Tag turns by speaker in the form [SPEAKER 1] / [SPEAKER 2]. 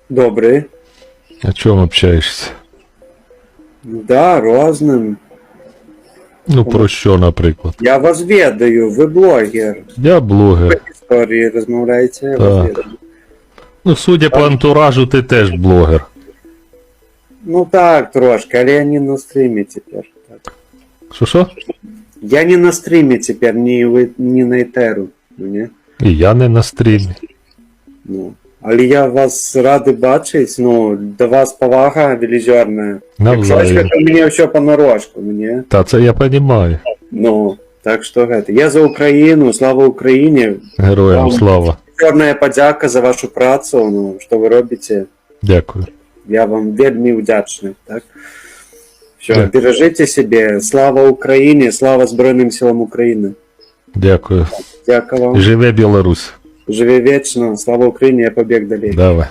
[SPEAKER 1] Добрый.
[SPEAKER 2] О чем общаешься?
[SPEAKER 1] Да, розним.
[SPEAKER 2] Ну, про що, наприклад?
[SPEAKER 1] Я вас ведаю, ви блогер.
[SPEAKER 2] Я блогер.
[SPEAKER 1] Ви історії розмовляєте, я
[SPEAKER 2] Так.
[SPEAKER 1] вас ведаю.
[SPEAKER 2] Ну, судя по антуражу, ти теж блогер.
[SPEAKER 1] Ну так, трошки, але я не на стрімі тепер. Так.
[SPEAKER 2] Що?
[SPEAKER 1] Я не на стрімі тепер, не на етеру. Ні?
[SPEAKER 2] І я не на стрімі.
[SPEAKER 1] Ну. Але я вас радий бачити, ну, до вас повага величезна.
[SPEAKER 2] Навзаєм.
[SPEAKER 1] Якщо що, то мені все понарошку, ні?
[SPEAKER 2] Та це я розумію.
[SPEAKER 1] Ну, так що гэта. Я за Україну, слава Україні.
[SPEAKER 2] Героям
[SPEAKER 1] Вам
[SPEAKER 2] слава.
[SPEAKER 1] Чорна подяка за вашу працю, ну, що ви робите.
[SPEAKER 2] Дякую.
[SPEAKER 1] Я вам вельми вдячний. Так? Все,
[SPEAKER 2] Так.
[SPEAKER 1] бережите себе. Слава Україні, слава Збройним силам України.
[SPEAKER 2] Дякую.
[SPEAKER 1] Дякую вам.
[SPEAKER 2] Живе Білорусь.
[SPEAKER 1] Живи вечно. Слава Україні, я побіг далі.
[SPEAKER 2] Давай.